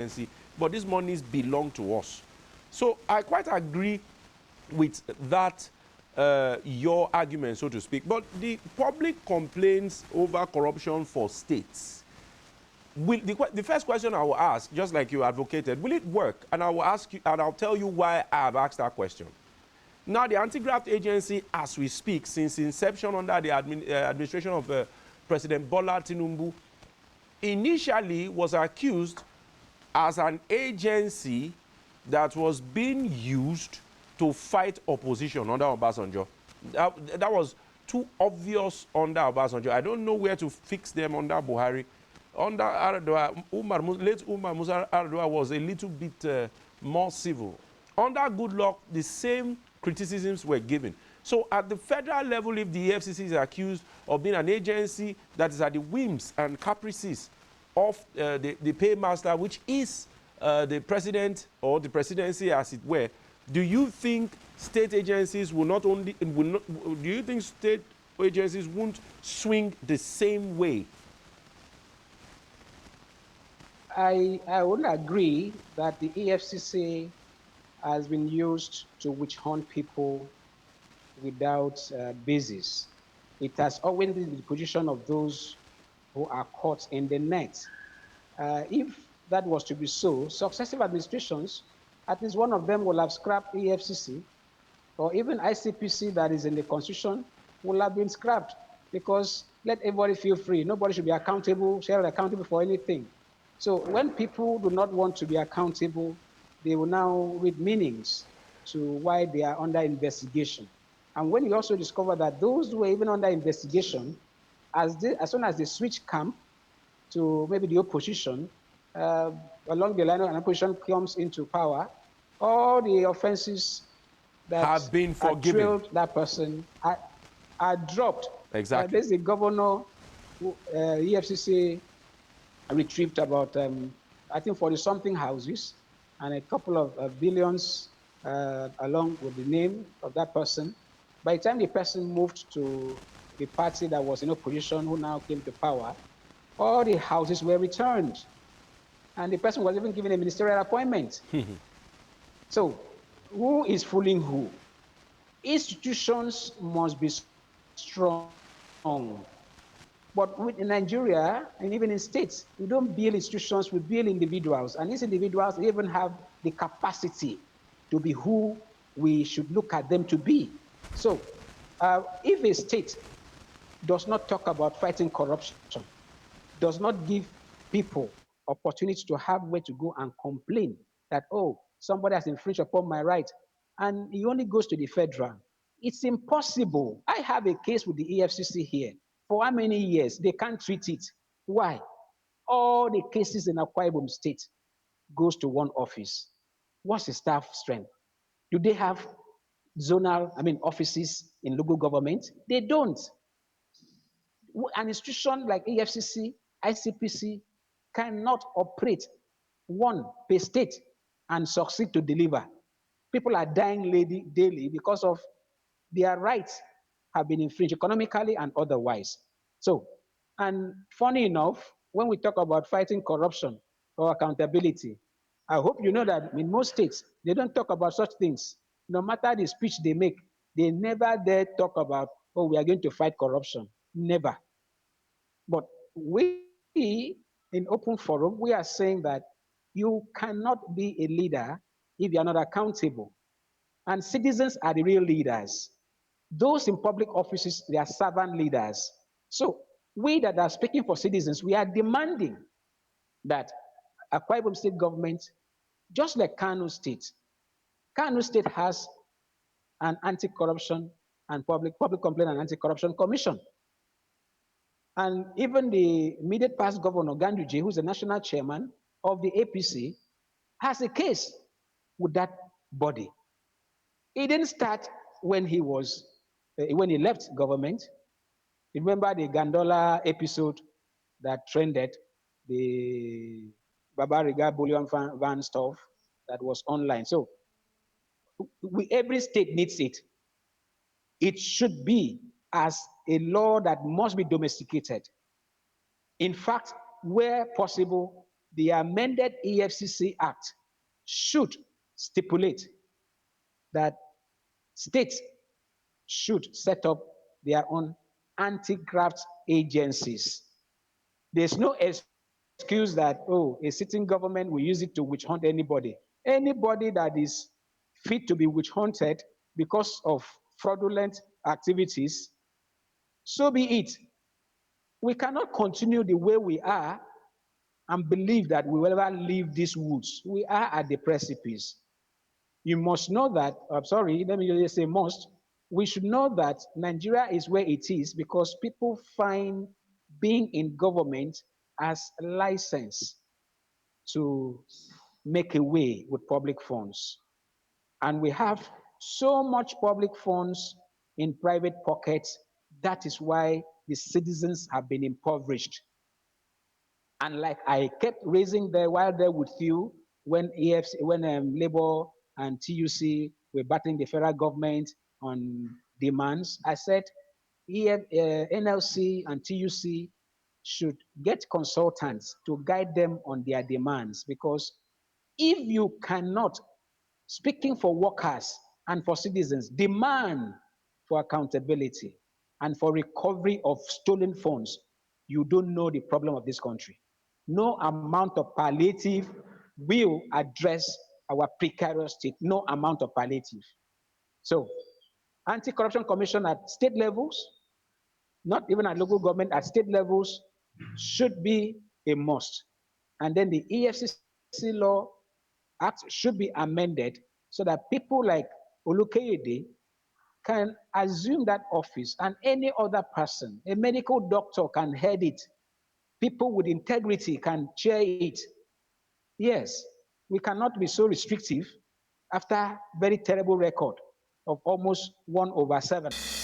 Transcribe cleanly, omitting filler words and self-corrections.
agency, but these monies belong to us. So I quite agree with that, your argument, so to speak. But the public complaints over corruption for states. The first question I will ask, just like you advocated, will it work? And I will ask you, and I'll tell you why I have asked that question. Now, the anti-graft agency, as we speak, since inception under the administration of President Bola Tinubu, initially was accused as an agency that was being used to fight opposition under Obasanjo. That was too obvious under Obasanjo. I don't know where to fix them under Buhari. Under Yar'Adua, late Umar Musa Yar'Adua was a little bit more civil. Under Goodluck, the same criticisms were given. So at the federal level, if the EFCC is accused of being an agency that is at the whims and caprices of the paymaster, which is the president or the presidency, as it were, do you think state agencies will not only, do you think state agencies won't swing the same way? I would agree that the EFCC has been used to witch hunt people without basis. It has always been the position of those who are caught in the net. If that was to be so, successive administrations, at least one of them will have scrapped EFCC, or even ICPC that is in the constitution will have been scrapped, because let everybody feel free. Nobody should be accountable, held accountable for anything. So when people do not want to be accountable, they will now read meanings to why they are under investigation. And when you also discover that those who were even under investigation, as soon as they switch camp to maybe the opposition, along the line of an opposition comes into power, all the offenses that have been forgiven. Trailed that person are dropped. Exactly. There's a governor who EFCC retrieved about, I think, 40-something houses and a couple of billions along with the name of that person. By the time the person moved to the party that was in opposition, who now came to power, all the houses were returned. And the person was even given a ministerial appointment. So who is fooling who? Institutions must be strong. But in Nigeria, and even in states, we don't build institutions, we build individuals. And these individuals even have the capacity to be who we should look at them to be. So if a state does not talk about fighting corruption, does not give people opportunity to have where to go and complain that, oh, somebody has infringed upon my right, and he only goes to the federal, it's impossible. I have a case with the EFCC here. For how many years? They can't treat it. Why? All the cases in Akwa Ibom State goes to one office. What's the staff strength? Do they have offices in local government? They don't. An institution like EFCC, ICPC cannot operate one per state and succeed to deliver. People are dying daily because of their rights have been infringed economically and otherwise. So, and funny enough, when we talk about fighting corruption or accountability, I hope you know that in most states, they don't talk about such things. No matter the speech they make, they never dare talk about, oh, we are going to fight corruption. Never. But we, in Open Forum, we are saying that you cannot be a leader if you are not accountable. And citizens are the real leaders. Those in public offices, they are servant leaders. So we that are speaking for citizens, we are demanding that Akwa Ibom State government, just like Kano State has an anti-corruption and public complaint and anti-corruption commission. And even the immediate past governor, Ganduje, who's the national chairman of the APC, has a case with that body. It didn't start when he left government. Remember the Gandola episode that trended, the Babariga Bullion Van stuff that was online. So every state needs it. It should be as a law that must be domesticated. In fact, where possible, the amended EFCC Act should stipulate that states should set up their own anti-graft agencies. There's no excuse that, oh, a sitting government will use it to witch hunt anybody. Anybody that is fit to be witch hunted because of fraudulent activities, so be it. We cannot continue the way we are and believe that we will ever leave these woods. We are at the precipice. You must know that, I'm sorry, let me just say must. We should know that Nigeria is where it is because people find being in government as a license to make away with public funds. And we have so much public funds in private pockets. That is why the citizens have been impoverished. And like I kept raising there while there with you, when Labour and TUC were battling the federal government on demands, I said NLC and TUC should get consultants to guide them on their demands because if you cannot, speaking for workers and for citizens, demand for accountability and for recovery of stolen funds, you don't know the problem of this country. No amount of palliative will address our precarious state. No amount of palliative. So, anti-corruption commission at state levels, not even at local government, at state levels, should be a must. And then the EFCC law act should be amended so that people like Olukayede can assume that office and any other person, a medical doctor can head it. People with integrity can chair it. Yes, we cannot be so restrictive after very terrible record of almost 1/7.